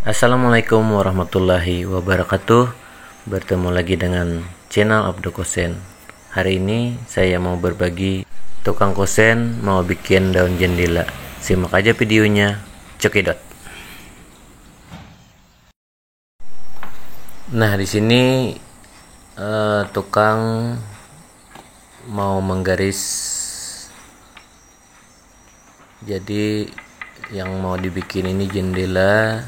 Assalamualaikum warahmatullahi wabarakatuh. Bertemu lagi dengan channel Abdo Kosen. Hari ini saya mau berbagi tukang kosen mau bikin daun jendela. Simak aja videonya. Cekidot. Nah, di sini tukang mau menggaris. Jadi yang mau dibikin ini jendela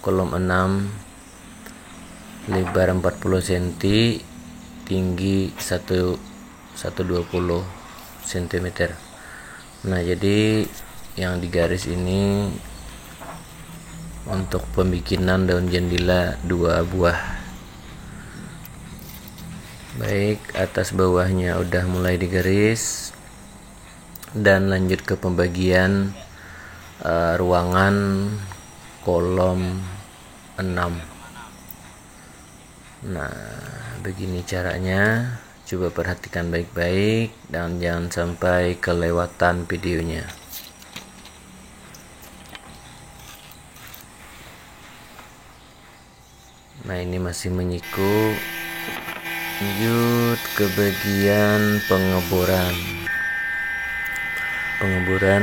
kolom 6, lebar 40 cm, tinggi 120 cm. Nah, jadi yang digaris ini untuk pembikinan daun jendela 2 buah. Baik, atas bawahnya udah mulai digaris dan lanjut ke pembagian ruangan kolom 6. Nah, begini caranya. Coba perhatikan baik-baik dan jangan sampai kelewatan videonya. Nah, ini masih menyiku. Lanjut ke bagian pengeboran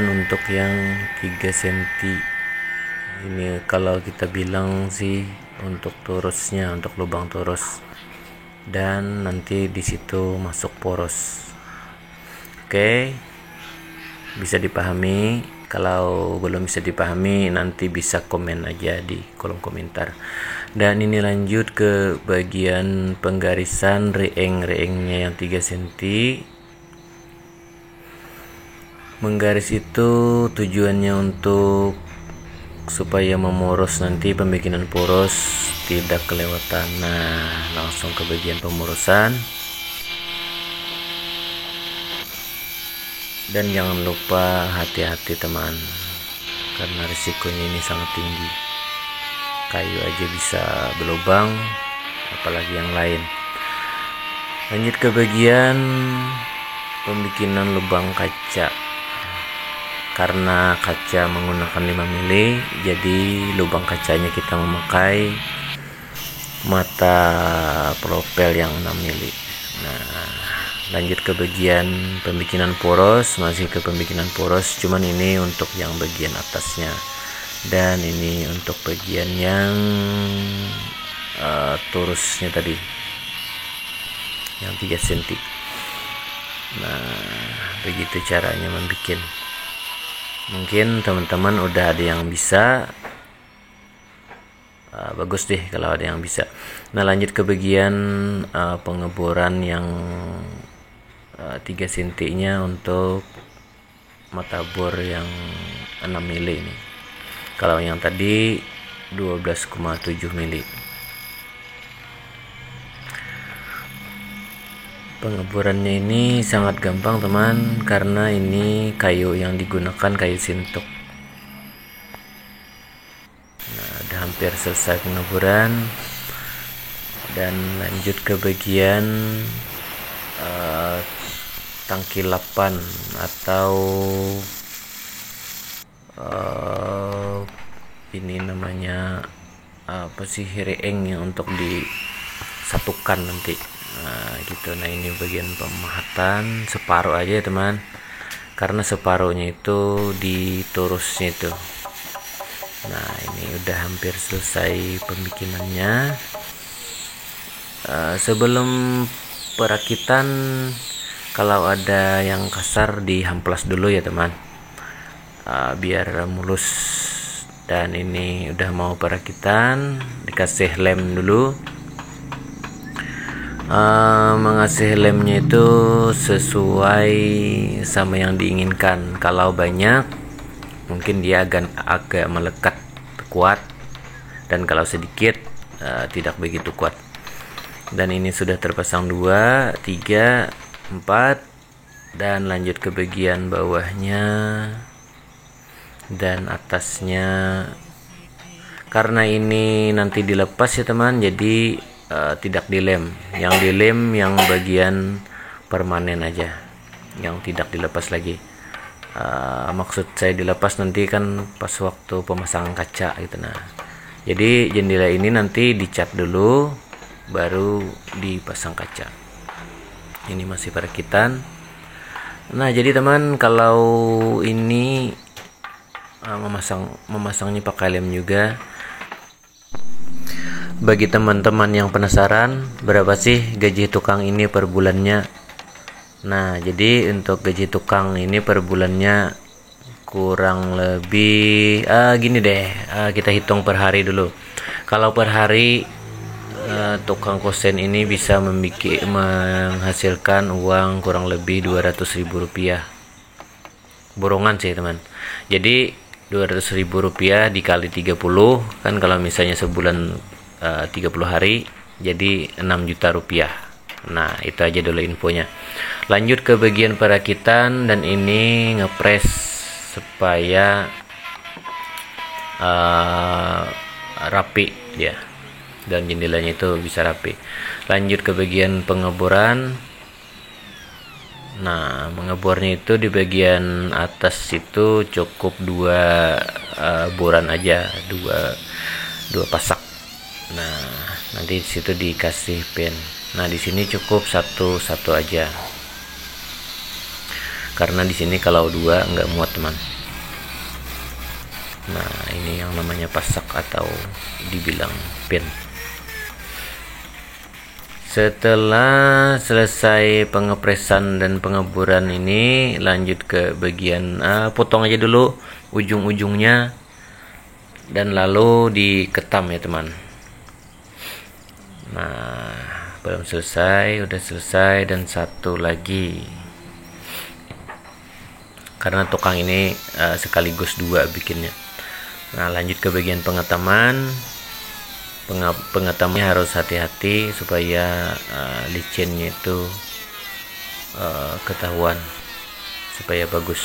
untuk yang 3 cm. Ini kalau kita bilang sih untuk torusnya, untuk lubang torus, dan nanti di situ masuk poros. Oke, bisa dipahami? Kalau belum bisa dipahami, nanti bisa komen aja di kolom komentar. Dan ini lanjut ke bagian penggarisan reeng-reengnya yang 3 cm. Menggaris itu tujuannya untuk supaya memoros, nanti pembikinan poros tidak kelewatan. Nah, langsung ke bagian pemorosan. Dan jangan lupa hati-hati teman, karena risikonya ini sangat tinggi. Kayu aja bisa berlubang, apalagi yang lain. Lanjut ke bagian pembikinan lubang kaca. Karena kaca menggunakan 5 mili, jadi lubang kacanya kita memakai mata propel yang 6 mili. Nah, lanjut ke bagian pembikinan poros, masih ke pembikinan poros, cuman ini untuk yang bagian atasnya, dan ini untuk bagian yang torusnya tadi yang 3 cm. Nah, begitu caranya membikin. Mungkin teman-teman udah ada yang bisa, bagus deh kalau ada yang bisa. Nah, lanjut ke bagian pengeboran yang 3 cm nya untuk mata bor yang 6 mili ini. Kalau yang tadi 12,7 mili. Pengeborannya ini sangat gampang teman, karena ini kayu yang digunakan kayu sintok. Nah, udah hampir selesai pengeboran. Dan lanjut ke bagian tangki lapan atau ini namanya apa sih, reeng yang untuk disatukan nanti. Nah, gitu. Nah, ini bagian pemahatan separuh aja ya teman, karena separuhnya itu di torusnya itu. Nah, ini udah hampir selesai pembikinannya. Sebelum perakitan, kalau ada yang kasar dihamplas dulu ya teman, biar mulus. Dan ini udah mau perakitan, dikasih lem dulu. Mengasih lemnya itu sesuai sama yang diinginkan. Kalau banyak, mungkin dia agak melekat kuat, dan kalau sedikit tidak begitu kuat. Dan ini sudah terpasang 2, 3, 4, dan lanjut ke bagian bawahnya dan atasnya. Karena ini nanti dilepas ya teman, jadi tidak dilem. Yang dilem yang bagian permanen aja, yang tidak dilepas lagi. Maksud saya dilepas nanti kan pas waktu pemasangan kaca gitu. Nah, Jadi jendela ini nanti dicat dulu baru dipasang kaca. Ini masih perakitan. Nah, jadi teman, kalau ini memasangnya pakai lem juga. Bagi teman-teman yang penasaran berapa sih gaji tukang ini per bulannya? Nah, jadi untuk gaji tukang ini per bulannya kurang lebih gini deh, kita hitung per hari dulu. Kalau per hari tukang kosen ini bisa menghasilkan uang kurang lebih 200.000 rupiah. Borongan sih teman. Jadi 200.000 rupiah dikali 30 kan, kalau misalnya sebulan 30 hari jadi 6 juta rupiah. Nah, itu aja dulu infonya. Lanjut ke bagian perakitan, dan ini ngepres supaya rapi ya, dan jendelanya itu bisa rapi. Lanjut ke bagian pengeboran. Nah, mengebornya itu di bagian atas itu cukup dua boran aja, dua pasak. Nah, nanti di situ dikasih pin. Nah, di sini cukup satu aja. Karena di sini kalau dua nggak muat teman. Nah, ini yang namanya pasak atau dibilang pin. Setelah selesai pengepresan dan pengeboran ini, lanjut ke bagian potong aja dulu ujung-ujungnya, dan lalu diketam ya teman. Nah, belum selesai, udah selesai, dan satu lagi. Karena tukang ini sekaligus dua bikinnya. Nah, lanjut ke bagian pengetaman. Pengetamnya harus hati-hati supaya licinnya itu ketahuan, supaya bagus.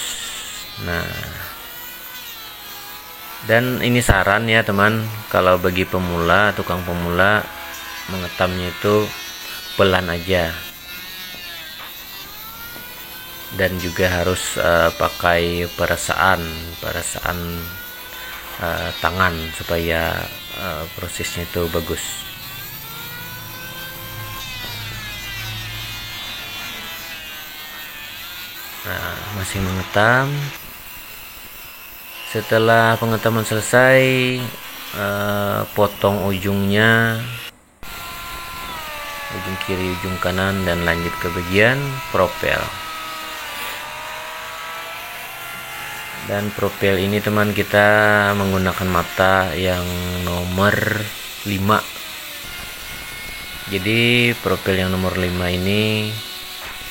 Nah, dan ini saran ya teman, kalau bagi pemula, tukang pemula, mengetamnya itu pelan aja. Dan juga harus pakai perasaan tangan supaya prosesnya itu bagus. Nah, masih mengetam. Setelah pengetaman selesai, potong ujungnya, ujung kiri, ujung kanan, dan lanjut ke bagian propel. Dan propel ini teman, kita menggunakan mata yang nomor 5. Jadi propel yang nomor 5 ini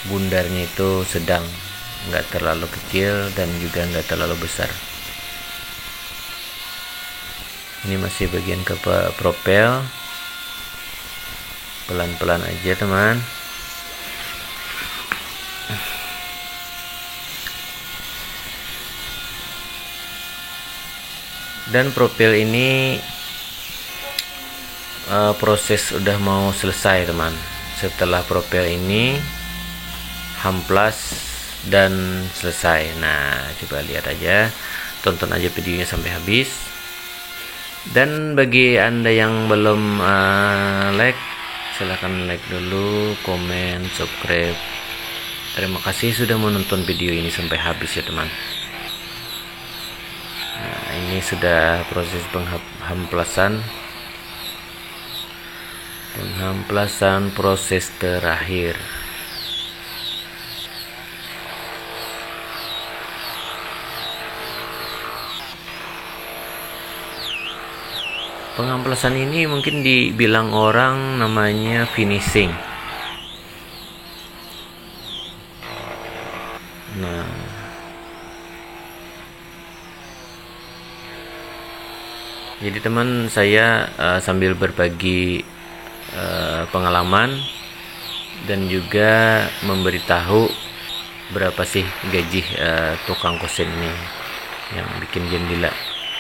bundarnya itu sedang, nggak terlalu kecil dan juga nggak terlalu besar. Ini masih bagian ke propel, pelan-pelan aja teman. Dan propel ini proses udah mau selesai teman. Setelah propel ini hamplas dan selesai. Nah, coba lihat aja, tonton aja videonya sampai habis. Dan bagi anda yang belum like, silahkan like dulu, komen, subscribe. Terima kasih sudah menonton video ini sampai habis ya teman. Nah, ini sudah proses penghamplasan proses terakhir. Pengamplasan ini mungkin dibilang orang namanya finishing. Nah, jadi teman, saya sambil berbagi pengalaman dan juga memberitahu berapa sih gaji tukang kosen ini yang bikin jendela.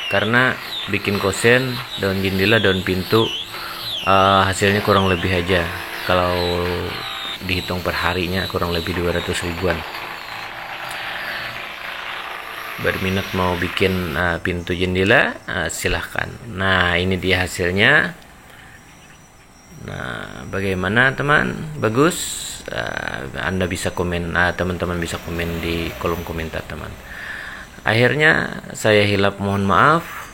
Karena bikin kosen, daun jendela, daun pintu, hasilnya kurang lebih aja, kalau dihitung per harinya kurang lebih 200 ribuan. berminat mau bikin pintu jendela, silahkan. Nah, ini dia hasilnya. Nah, bagaimana teman? Bagus? Anda bisa komen, teman-teman bisa komen di kolom komentar teman. Akhirnya saya hilap mohon maaf.